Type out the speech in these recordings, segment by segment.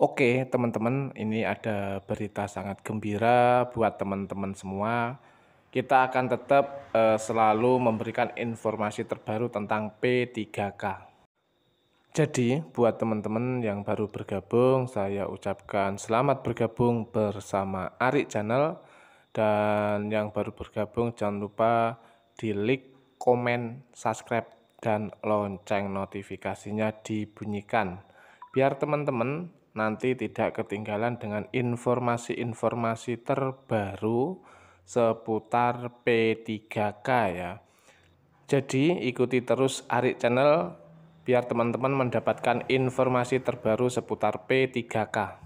Oke, teman-teman, ini ada berita sangat gembira buat teman-teman semua. Kita akan tetap selalu memberikan informasi terbaru tentang P3K. Jadi, buat teman-teman yang baru bergabung, saya ucapkan selamat bergabung bersama Ari Channel. Dan yang baru bergabung, jangan lupa di like, komen, subscribe, dan lonceng notifikasinya dibunyikan. Biar teman-teman nanti tidak ketinggalan dengan informasi-informasi terbaru seputar P3K ya. Jadi ikuti terus Ari Channel biar teman-teman mendapatkan informasi terbaru seputar P3K.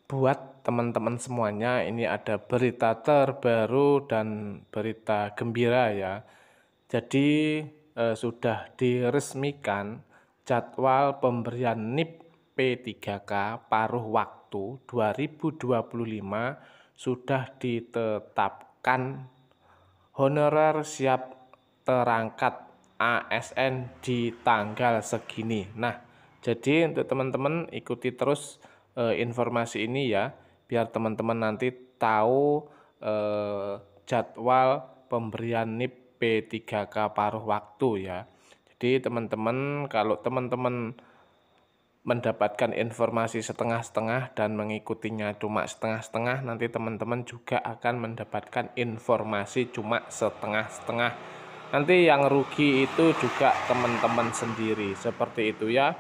Buat teman-teman semuanya, ini ada berita terbaru dan berita gembira ya. Jadi sudah diresmikan jadwal pemberian NIP P3K paruh waktu 2025 sudah ditetapkan honorer siap terangkat ASN di tanggal segini. Nah, jadi untuk teman-teman ikuti terus informasi ini ya, biar teman-teman nanti tahu jadwal pemberian NIP P3K paruh waktu ya. Jadi teman-teman, kalau teman-teman mendapatkan informasi setengah-setengah dan mengikutinya cuma setengah-setengah, nanti teman-teman juga akan mendapatkan informasi cuma setengah-setengah. Nanti yang rugi itu juga teman-teman sendiri, seperti itu ya.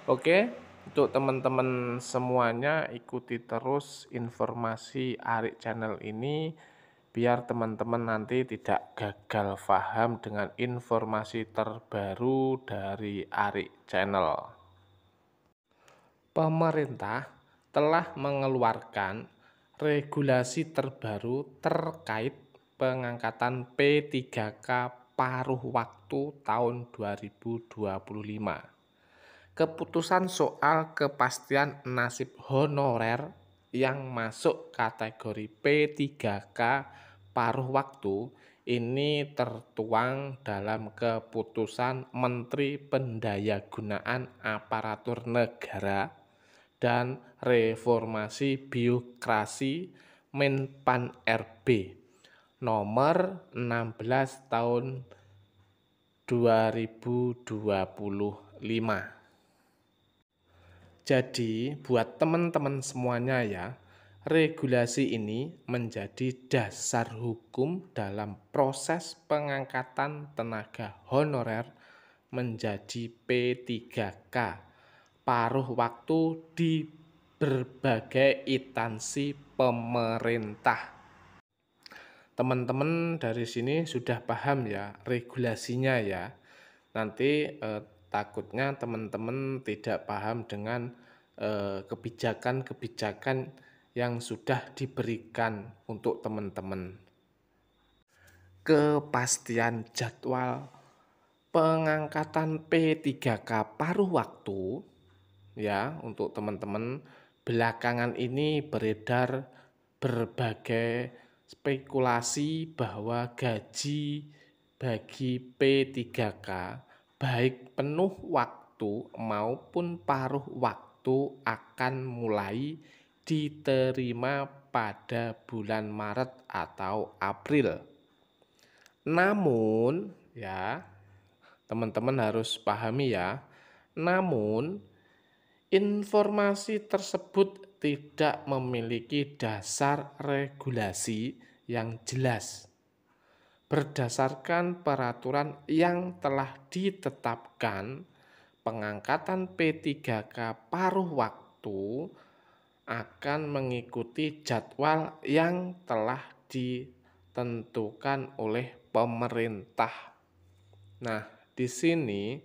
Oke, untuk teman-teman semuanya ikuti terus informasi Ari Channel ini biar teman-teman nanti tidak gagal paham dengan informasi terbaru dari Ari Channel. Pemerintah telah mengeluarkan regulasi terbaru terkait pengangkatan P3K paruh waktu tahun 2025. Keputusan soal kepastian nasib honorer yang masuk kategori P3K paruh waktu ini tertuang dalam keputusan Menteri Pendayagunaan Aparatur Negara dan Reformasi Birokrasi Menpan RB nomor 16 tahun 2025. Jadi buat teman-teman semuanya ya, regulasi ini menjadi dasar hukum dalam proses pengangkatan tenaga honorer menjadi P3K paruh waktu di berbagai instansi pemerintah. Teman-teman dari sini sudah paham ya regulasinya ya. Nanti takutnya teman-teman tidak paham dengan kebijakan-kebijakan yang sudah diberikan untuk teman-teman. Kepastian jadwal pengangkatan P3K paruh waktu ya untuk teman-teman, belakangan ini beredar berbagai spekulasi bahwa gaji bagi P3K baik penuh waktu maupun paruh waktu akan mulai diterima pada bulan Maret atau April. Namun ya, teman-teman harus pahami ya, namun informasi tersebut tidak memiliki dasar regulasi yang jelas. Berdasarkan peraturan yang telah ditetapkan, pengangkatan P3K paruh waktu akan mengikuti jadwal yang telah ditentukan oleh pemerintah. Nah, di sini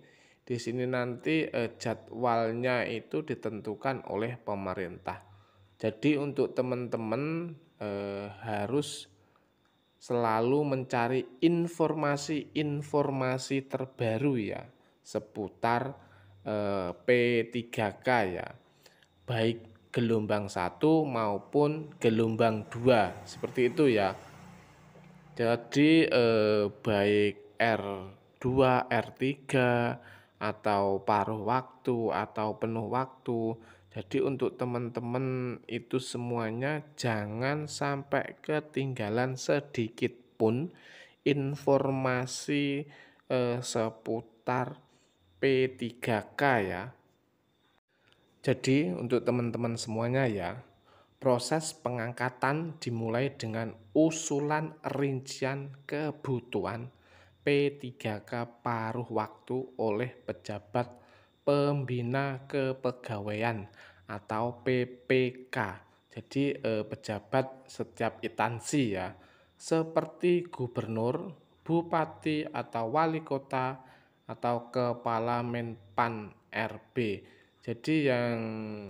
nanti jadwalnya itu ditentukan oleh pemerintah. Jadi untuk teman-teman harus selalu mencari informasi-informasi terbaru ya seputar P3K ya. Baik gelombang 1 maupun gelombang 2 seperti itu ya. Jadi baik R2, R3 atau paruh waktu atau penuh waktu. Jadi untuk teman-teman itu semuanya jangan sampai ketinggalan sedikit pun informasi seputar P3K ya. Jadi untuk teman-teman semuanya ya, proses pengangkatan dimulai dengan usulan rincian kebutuhan P3K paruh waktu oleh pejabat pembina kepegawaian atau PPK. Jadi pejabat setiap instansi ya, seperti gubernur, bupati atau wali kota atau kepala Menpan RB. Jadi yang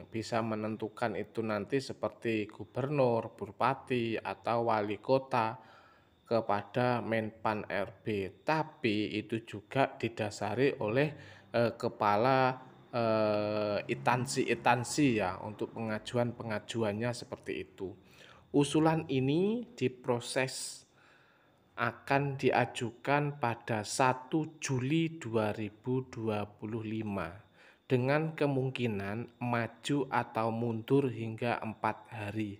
bisa menentukan itu nanti seperti gubernur, bupati, atau wali kota kepada Menpan RB. Tapi itu juga didasari oleh kepala instansi-instansi ya untuk pengajuan-pengajuannya seperti itu. Usulan ini diproses akan diajukan pada 1 Juli 2025 dengan kemungkinan maju atau mundur hingga 4 hari.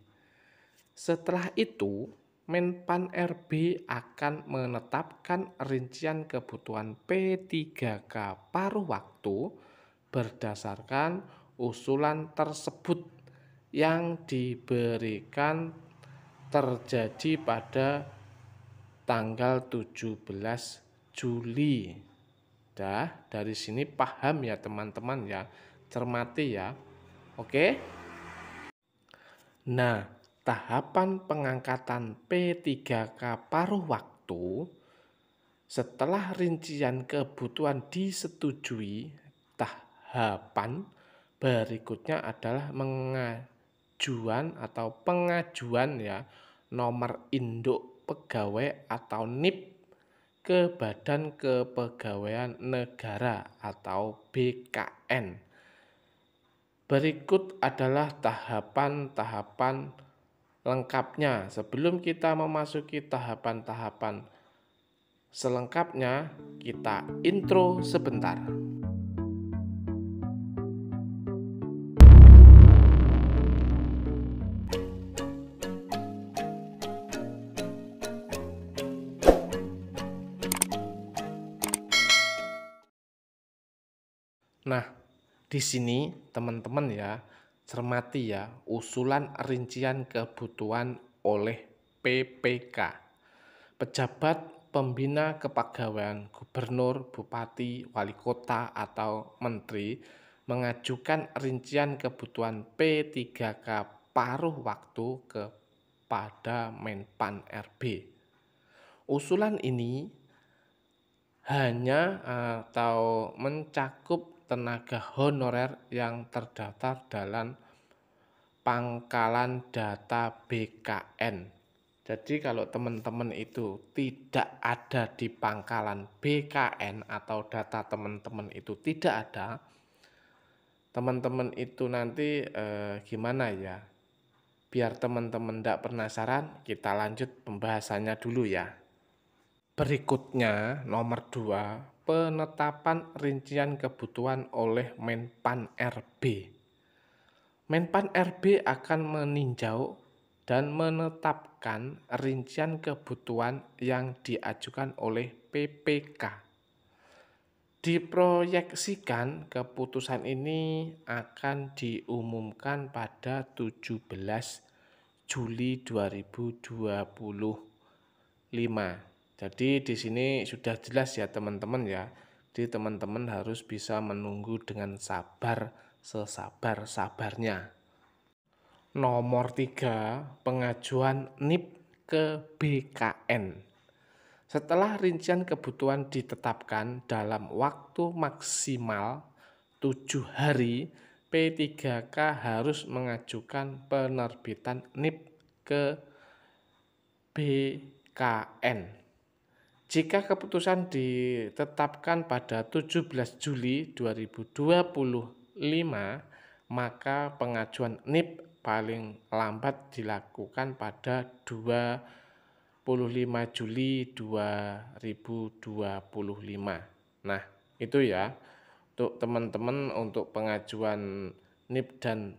Setelah itu, Menpan RB akan menetapkan rincian kebutuhan P3K paruh waktu berdasarkan usulan tersebut yang diberikan terjadi pada tanggal 17 Juli. Dari sini paham ya teman-teman ya, cermati ya. Oke. Nah, tahapan pengangkatan P3K paruh waktu setelah rincian kebutuhan disetujui, tahapan berikutnya adalah pengajuan ya nomor induk pegawai atau NIP ke Badan Kepegawaian Negara atau BKN. Berikut adalah tahapan-tahapan lengkapnya. Sebelum kita memasuki tahapan-tahapan selengkapnya, kita intro sebentar. Nah, di sini teman-teman ya, cermati ya usulan rincian kebutuhan oleh PPK. Pejabat pembina kepegawaian, gubernur, bupati, wali kota, atau menteri mengajukan rincian kebutuhan P3K paruh waktu kepada Menpan RB. Usulan ini hanya atau mencakup tenaga honorer yang terdaftar dalam pangkalan data BKN. Jadi kalau teman-teman itu tidak ada di pangkalan BKN atau data teman-teman itu tidak ada, teman-teman itu nanti gimana ya? Biar teman-teman tidak penasaran, kita lanjut pembahasannya dulu ya. Berikutnya nomor 2, penetapan rincian kebutuhan oleh Menpan RB. Menpan RB akan meninjau dan menetapkan rincian kebutuhan yang diajukan oleh PPK. Diproyeksikan keputusan ini akan diumumkan pada 17 Juli 2025. Jadi di sini sudah jelas ya teman-teman ya. Jadi teman-teman harus bisa menunggu dengan sabar sesabar-sabarnya. Nomor 3, pengajuan NIP ke BKN. Setelah rincian kebutuhan ditetapkan dalam waktu maksimal 7 hari, P3K harus mengajukan penerbitan NIP ke BKN. Jika keputusan ditetapkan pada 17 Juli 2025, maka pengajuan NIP paling lambat dilakukan pada 25 Juli 2025. Nah, itu ya untuk teman-teman untuk pengajuan NIP dan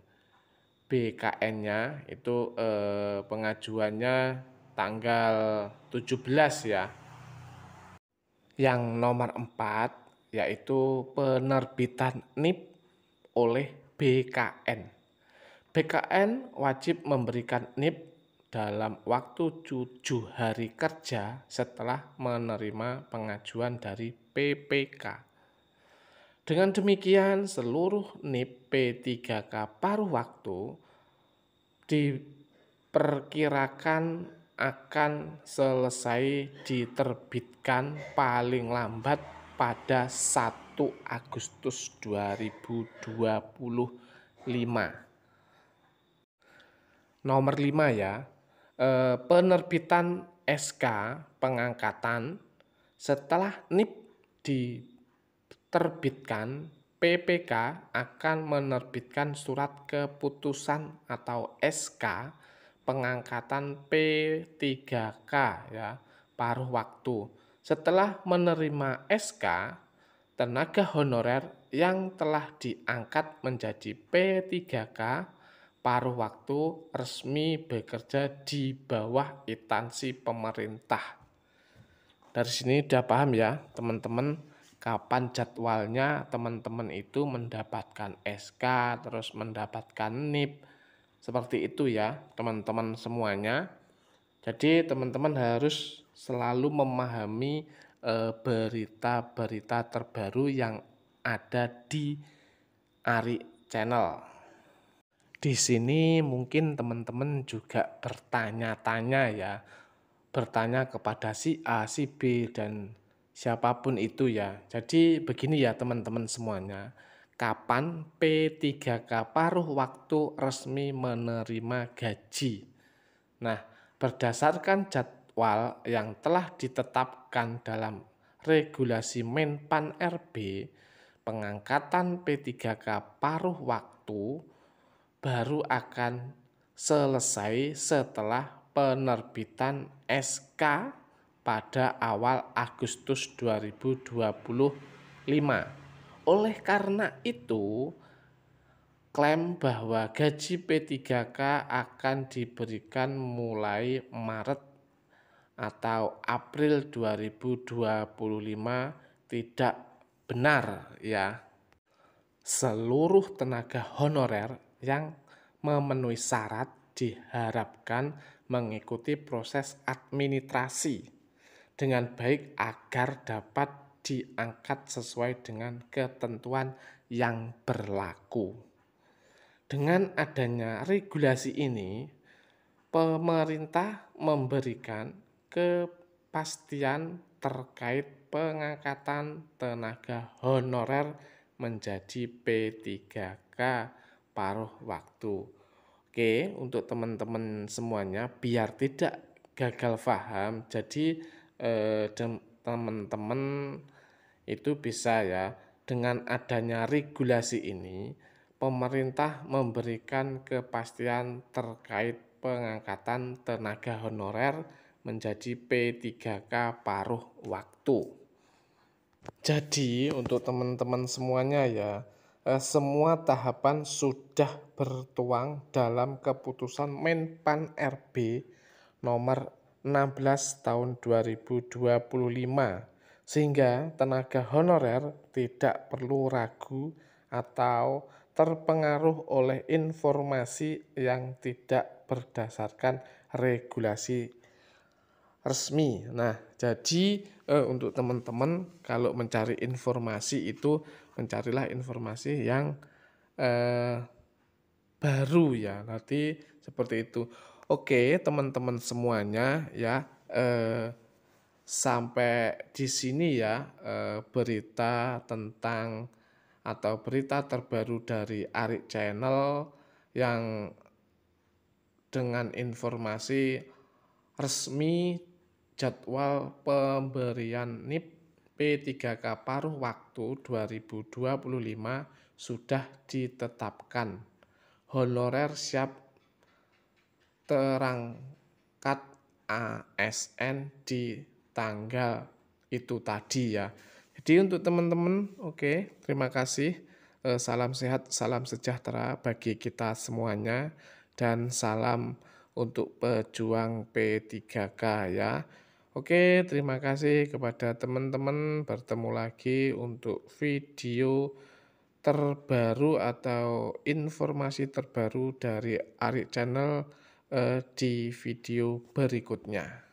BKN-nya itu pengajuannya tanggal 17 ya. Yang nomor 4 yaitu penerbitan NIP oleh BKN. BKN wajib memberikan NIP dalam waktu 7 hari kerja setelah menerima pengajuan dari PPK. Dengan demikian, seluruh NIP P3K paruh waktu diperkirakan akan selesai diterbitkan paling lambat pada 1 Agustus 2025. Nomor 5 ya, penerbitan SK pengangkatan setelah NIP diterbitkan, PPK akan menerbitkan surat keputusan atau SK pengangkatan P3K ya, paruh waktu. Setelah menerima SK, tenaga honorer yang telah diangkat menjadi P3K paruh waktu resmi bekerja di bawah instansi pemerintah. Dari sini udah paham ya teman-teman, kapan jadwalnya teman-teman itu mendapatkan SK, terus mendapatkan NIP. Seperti itu ya teman-teman semuanya. Jadi teman-teman harus selalu memahami berita-berita terbaru yang ada di Ari Channel. Di sini mungkin teman-teman juga bertanya-tanya ya, bertanya kepada si A, si B, dan siapapun itu ya. Jadi begini ya teman-teman semuanya, kapan P3K paruh waktu resmi menerima gaji? Nah, berdasarkan jadwal yang telah ditetapkan dalam regulasi Menpan RB, pengangkatan P3K paruh waktu baru akan selesai setelah penerbitan SK pada awal Agustus 2025. Oleh karena itu, klaim bahwa gaji P3K akan diberikan mulai Maret atau April 2025 tidak benar ya. Seluruh tenaga honorer yang memenuhi syarat diharapkan mengikuti proses administrasi dengan baik agar dapat diangkat sesuai dengan ketentuan yang berlaku. Dengan adanya regulasi ini, pemerintah memberikan kepastian terkait pengangkatan tenaga honorer menjadi P3K paruh waktu. Oke, untuk teman-teman semuanya biar tidak gagal paham, jadi teman-teman itu bisa ya, dengan adanya regulasi ini pemerintah memberikan kepastian terkait pengangkatan tenaga honorer menjadi P3K paruh waktu. Jadi untuk teman-teman semuanya ya, semua tahapan sudah bertuang dalam keputusan Menpan RB nomor 16 tahun 2025, sehingga tenaga honorer tidak perlu ragu atau terpengaruh oleh informasi yang tidak berdasarkan regulasi resmi. Nah, jadi untuk teman-teman kalau mencari informasi itu mencarilah informasi yang baru ya. Nanti seperti itu. Oke, teman-teman semuanya ya, sampai di sini ya berita tentang atau berita terbaru dari Ari Channel yang dengan informasi resmi jadwal pemberian NIP P3K paruh waktu 2025 sudah ditetapkan. Honorer siap terangkat ASN di tanggal itu tadi ya. Jadi untuk teman-teman, oke, terima kasih. salam sehat, salam sejahtera bagi kita semuanya, dan salam untuk pejuang P3K ya. Oke, terima kasih kepada teman-teman. Bertemu lagi untuk video terbaru atau informasi terbaru dari Arik Channel di video berikutnya.